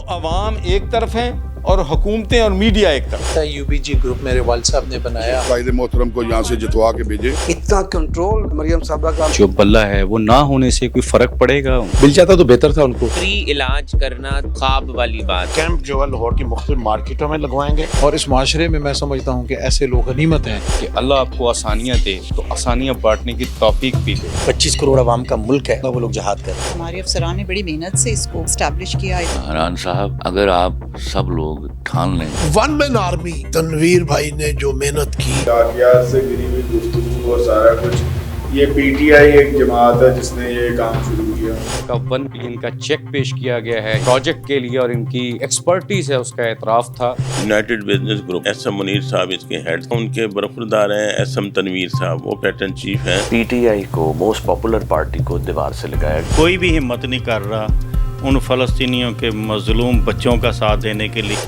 عوام ایک طرف ہیں اور حکومتیں اور میڈیا ایک طرف۔ UBG گروپ میرے والد صاحب نے بنایا، قائد محترم کو یہاں سے جتوا کے بھیجے۔ اتنا کنٹرول مریم صاحبہ کا جو بلہ ہے وہ نہ ہونے سے کوئی فرق پڑے گا؟ مل جاتا تو بہتر تھا ان کو۔ فری علاج کرنا خواب والی بات۔ کیمپ جو ہے لاہور کی مختلف مارکیٹوں میں لگوائیں گے، اور اس معاشرے میں سمجھتا ہوں کہ ایسے لوگ غنیمت ہیں کہ اللہ آپ کو آسانیاں دے تو آسانیاں بانٹنے کی توفیق بھی دے۔ 25 کروڑ عوام کا ملک ہے، وہ لوگ جہاد کر رہے ہیں۔ ہمارے افسران نے بڑی محنت سے اس کو اسٹیبلش کیا ہے۔ حران صاحب، اگر آپ سب لوگ ٹھان لیں، ون مین آرمی تنویر بھائی نے جو محنت کی، واقعات سے گری ہوئی گفتگو اور سارا کچھ، یہ پی ٹی آئی ایک جماعت ہے جس نے یہ کام شروع کیا۔ کا 1 بلین کا چیک پیش کیا گیا ہے پروجیکٹ کے لیے اور ان کی ایکسپرٹیز ہے اس کا اعتراف تھا۔ United business group S M Munir صاحب اس کے ہیڈ، ان کے برخوردار ہیں ایس ایم تنویر صاحب، وہ پیٹرن چیف ہیں۔ پی ٹی آئی کو موسٹ پاپولر پارٹی کو دیوار سے لگایا۔ کوئی بھی ہمت نہیں کر رہا ان فلسطینیوں کے مظلوم بچوں کا ساتھ دینے کے لیے۔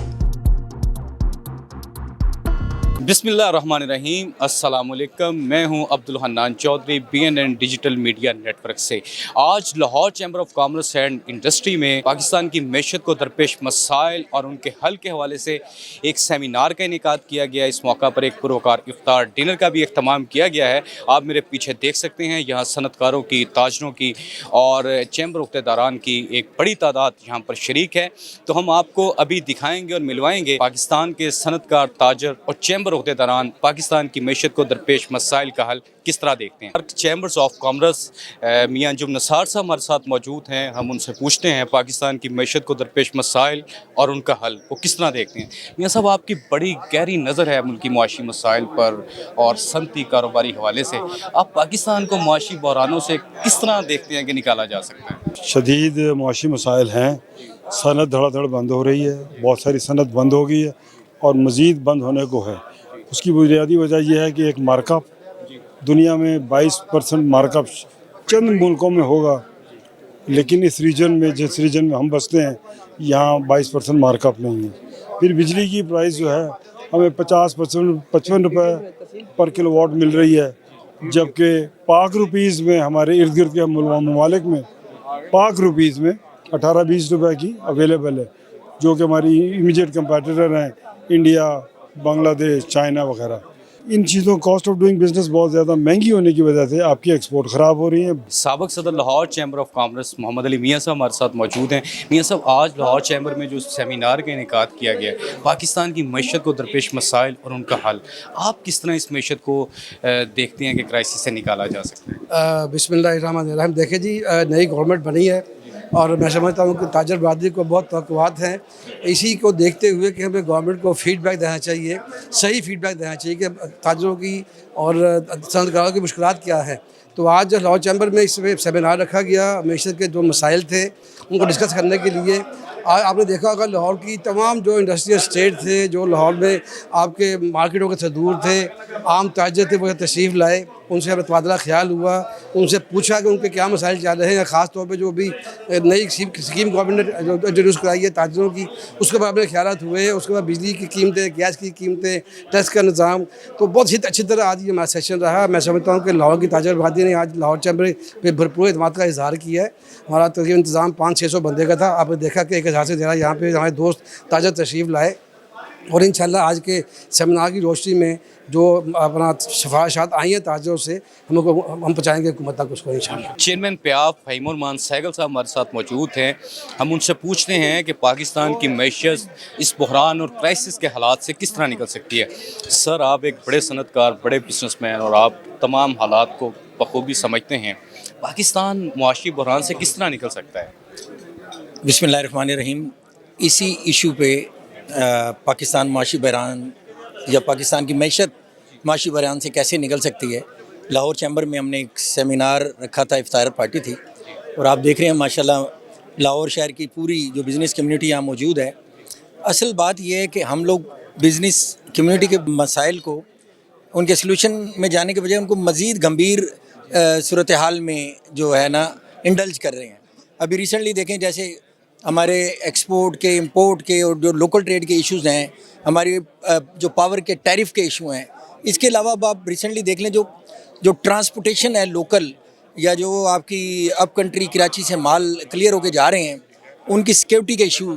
بسم اللہ الرحمن الرحیم، السلام علیکم، میں ہوں Abdul Hannan Chaudhry BNN digital media network سے۔ آج Lahore chamber of commerce and industry میں پاکستان کی معیشت کو درپیش مسائل اور ان کے حل کے حوالے سے ایک سیمینار کا انعقاد کیا گیا۔ اس موقع پر ایک پروکار افطار ڈنر کا بھی اہتمام کیا گیا ہے۔ آپ میرے پیچھے دیکھ سکتے ہیں، یہاں صنعت کاروں کی، تاجروں کی اور چیمبر عہدیداران کی ایک بڑی تعداد یہاں پر شریک ہے۔ تو ہم آپ کو ابھی دکھائیں گے اور ملوائیں گے پاکستان کے صنعت کار، تاجر اور چیمبر عہدیداران پاکستان کی معیشت کو درپیش مسائل کا حل کس طرح دیکھتے ہیں۔ چیمبرز آف کامرس میاں انجم نثار صاحب ہمارے ساتھ موجود ہیں۔ ہم ان سے پوچھتے ہیں پاکستان کی معیشت کو درپیش مسائل اور ان کا حل وہ کس طرح دیکھتے ہیں۔ میاں صاحب، آپ کی بڑی گہری نظر ہے ملکی معاشی مسائل پر اور صنعتی کاروباری حوالے سے، آپ پاکستان کو معاشی بحرانوں سے کس طرح دیکھتے ہیں کہ نکالا جا سکتا ہے؟ شدید معاشی مسائل ہیں، صنعت دھڑا دھڑ بند ہو رہی ہے، بہت ساری صنعت بند ہو گئی ہے اور مزید بند ہونے کو ہے۔ اس کی بنیادی وجہ یہ ہے کہ ایک مارک اپ دنیا میں 22% مارک اپ چند ملکوں میں ہوگا، لیکن اس ریجن میں، جس ریجن میں ہم بستے ہیں، یہاں 22% مارک اپ نہیں ہے۔ پھر بجلی کی پرائس جو ہے ہمیں 55 روپے پر کلو واٹ مل رہی ہے، جبکہ پاک روپیز میں ہمارے ارد گرد کے ممالک میں پاک روپیز میں 18-20 روپے کی اویلیبل ہے، جو کہ ہماری امیجیٹ کمپیٹیٹر ہیں انڈیا، بنگلہ دیش، چائنا وغیرہ۔ ان چیزوں کاسٹ آف ڈوئنگ بزنس بہت زیادہ مہنگی ہونے کی وجہ سے آپ کی ایکسپورٹ خراب ہو رہی ہیں۔ سابق صدر لاہور چیمبر آف کامرس محمد علی میاں صاحب ہمارے ساتھ موجود ہیں۔ میاں صاحب، آج لاہور چیمبر میں جو سیمینار کا انعقاد کیا گیا ہے، پاکستان کی معیشت کو درپیش مسائل اور ان کا حل، آپ کس طرح اس معیشت کو دیکھتے ہیں کہ کرائسس سے نکالا جا سکتا ہے؟ بسم اللہ الرحمن الرحیم۔ دیکھیں جی، نئی گورنمنٹ بنی ہے اور میں سمجھتا ہوں کہ تاجر برادری کو بہت توقعات ہیں۔ اسی کو دیکھتے ہوئے کہ ہمیں گورنمنٹ کو فیڈ بیک دینا چاہیے، صحیح فیڈ بیک دینا چاہیے کہ تاجروں کی اور صنعت کاروں کی مشکلات کیا ہے۔ تو آج لاہور چیمبر میں اس میں سیمینار رکھا گیا، معیشت کے جو مسائل تھے ان کو ڈسکس کرنے کے لیے۔ آپ نے دیکھا ہوگا لاہور کی تمام جو انڈسٹریل اسٹیٹ تھے، جو لاہور میں آپ کے مارکیٹوں کے سے دور تھے، عام تاجر تھے، وہ تشریف لائے، ان سے ہمیں تبادلہ خیال ہوا، ان سے پوچھا کہ ان کے کیا مسائل چل رہے ہیں، خاص طور پہ جو بھی نئی اسکیم گورنمنٹ نے جو انٹروڈیوس کرائی ہے تاجروں کی، اس کے بارے میں خیالات ہوئے۔ اس کے بعد بجلی کی قیمتیں، گیس کی قیمتیں، ٹیکس کا نظام، تو بہت ہی اچھی طرح آج یہ ہمارا سیشن رہا۔ میں سمجھتا ہوں کہ لاہور کی تاجر برادری نے آج لاہور چیمبر پہ بھرپور اعتماد کا اظہار کیا ہے۔ ہمارا تقریباً انتظام 500-600 بندے کا تھا۔ آپ نے دیکھا کہ 1000 سے زیادہ یہاں پہ ہمارے دوست تاجر تشریف لائے، اور انشاءاللہ آج کے سیمینار کی روشنی میں جو اپنا سفارشات آئی ہیں تاجروں سے، ہم پہنچائیں گے حکومت تک اس کو انشاءاللہ۔ چیئرمین پیاف فہیم الرحمان سہگل صاحب ہمارے ساتھ موجود ہیں۔ ہم ان سے پوچھتے ہیں کہ پاکستان کی معیشت اس بحران اور کرائسس کے حالات سے کس طرح نکل سکتی ہے۔ سر، آپ ایک بڑے صنعت کار، بڑے بزنس مین اور آپ تمام حالات کو بخوبی سمجھتے ہیں، پاکستان معاشی بحران سے کس طرح نکل سکتا ہے؟ بسم اللہ الرحمن الرحیم۔ اسی ایشو پہ پاکستان معاشی بحران یا پاکستان کی معیشت معاشی بحران سے کیسے نکل سکتی ہے، لاہور چیمبر میں ہم نے ایک سیمینار رکھا تھا، افطار پارٹی تھی، اور آپ دیکھ رہے ہیں ماشاءاللہ لاہور شہر کی پوری جو بزنس کمیونٹی یہاں موجود ہے۔ اصل بات یہ ہے کہ ہم لوگ بزنس کمیونٹی کے مسائل کو، ان کے سلوشن میں جانے کے بجائے ان کو مزید گمبھیر صورتحال میں جو ہے نا انڈلج کر رہے ہیں۔ ابھی ریسنٹلی دیکھیں، جیسے ہمارے ایکسپورٹ کے، امپورٹ کے اور جو لوکل ٹریڈ کے ایشوز ہیں، ہماری جو پاور کے ٹیرف کے ایشو ہیں، اس کے علاوہ آپ ریسنٹلی دیکھ لیں جو ٹرانسپورٹیشن ہے لوکل، یا جو آپ کی اپ کنٹری کراچی سے مال کلیئر ہو کے جا رہے ہیں، ان کی سیکیورٹی کے ایشو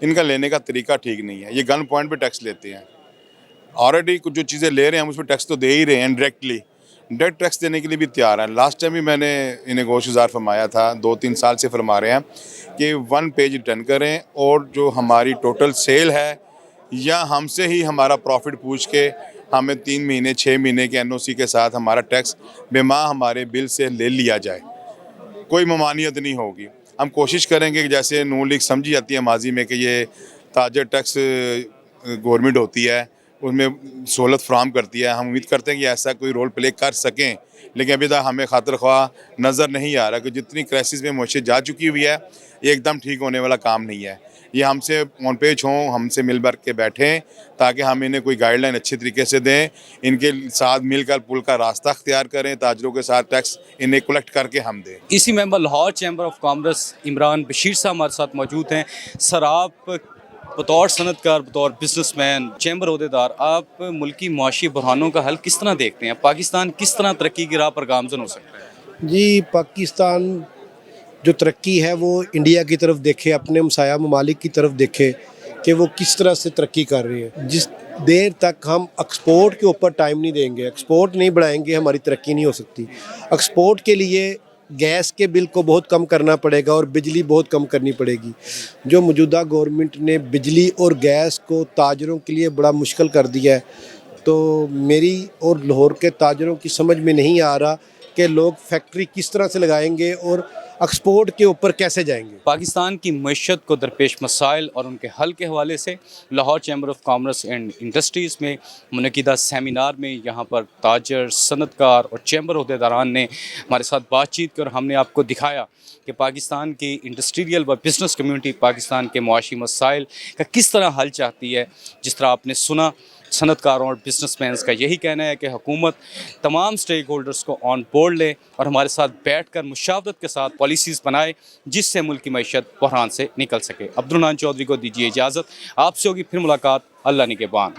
ان کا لینے کا طریقہ ٹھیک نہیں ہے. یہ گن پوائنٹ پہ ٹیکس لیتے ہیں. آلریڈی کچھ جو چیزیں لے رہے ہیں ہم اس پہ ٹیکس تو دے ہی رہے ہیں ڈائریکٹلی. ڈائریکٹ ٹیکس دینے کے لیے بھی تیار ہیں. لاسٹ ٹائم بھی میں نے انہیں گوش گزار فرمایا تھا, 2-3 سال سے فرما رہے ہیں کہ 1 پیج ریٹرن کریں اور جو ہماری ٹوٹل سیل ہے یا ہم سے ہی ہمارا پروفٹ پوچھ کے ہمیں 3 مہینے 6 مہینے کے NOC کے ساتھ ہمارا ٹیکس بے ماہ ہمارے بل سے لے لیا جائے. کوئی ممانعت نہیں ہوگی. ہم کوشش کریں گے کہ جیسے نون لیگ سمجھی جاتی ہے ماضی میں کہ یہ تاجر ٹیکس گورنمنٹ ہوتی ہے, اس میں سہولت فراہم کرتی ہے, ہم امید کرتے ہیں کہ ایسا کوئی رول پلے کر سکیں. لیکن ابھی تک ہمیں خاطر خواہ نظر نہیں آ رہا کہ جتنی کرائسس میں معیشت جا چکی ہوئی ہے یہ ایک دم ٹھیک ہونے والا کام نہیں ہے. یہ ہم سے آن پیج ہوں, ہم سے مل بھر کے بیٹھیں تاکہ ہم انہیں کوئی گائیڈ لائن اچھے طریقے سے دیں, ان کے ساتھ مل کر پل کا راستہ اختیار کریں, تاجروں کے ساتھ ٹیکس انہیں کلیکٹ کر کے ہم دیں. اسی member Lahore chamber of commerce Imran Bashir صاحب ہمارے ساتھ موجود ہیں. سر, آپ بطور صنعت کار, بطور بزنس مین, چیمبر عہدیدار, آپ ملکی معاشی بحرانوں کا حل کس طرح دیکھتے ہیں؟ پاکستان کس طرح ترقی کی راہ پر گامزن ہو سکتا ہے؟ جی, پاکستان جو ترقی ہے وہ انڈیا کی طرف دیکھے, اپنے ہمسایہ ممالک کی طرف دیکھے کہ وہ کس طرح سے ترقی کر رہے ہیں. جس دیر تک ہم ایکسپورٹ کے اوپر ٹائم نہیں دیں گے, ایکسپورٹ نہیں بڑھائیں گے, ہماری ترقی نہیں ہو سکتی. ایکسپورٹ کے لیے گیس کے بل کو بہت کم کرنا پڑے گا اور بجلی بہت کم کرنی پڑے گی. جو موجودہ گورنمنٹ نے بجلی اور گیس کو تاجروں کے لیے بڑا مشکل کر دیا ہے, تو میری اور لاہور کے تاجروں کی سمجھ میں نہیں آ رہا کہ لوگ فیکٹری کس طرح سے لگائیں گے اور ایکسپورٹ کے اوپر کیسے جائیں گے. پاکستان کی معیشت کو درپیش مسائل اور ان کے حل کے حوالے سے Lahore chamber of commerce and industries میں منعقدہ سیمینار میں یہاں پر تاجر, صنعت کار اور چیمبر عہدیداران نے ہمارے ساتھ بات چیت کی اور ہم نے آپ کو دکھایا کہ پاکستان کی انڈسٹریل و بزنس کمیونٹی پاکستان کے معاشی مسائل کا کس طرح حل چاہتی ہے. جس طرح آپ نے سنا, صنعت کاروں اور بزنس مینس کا یہی کہنا ہے کہ حکومت تمام سٹیک ہولڈرز کو آن بورڈ لے اور ہمارے ساتھ بیٹھ کر مشاورت کے ساتھ پالیسیز بنائے جس سے ملک کی معیشت بحران سے نکل سکے. عبدالحنان چودھری کو دیجیے اجازت, آپ سے ہوگی پھر ملاقات. اللہ نگہبان.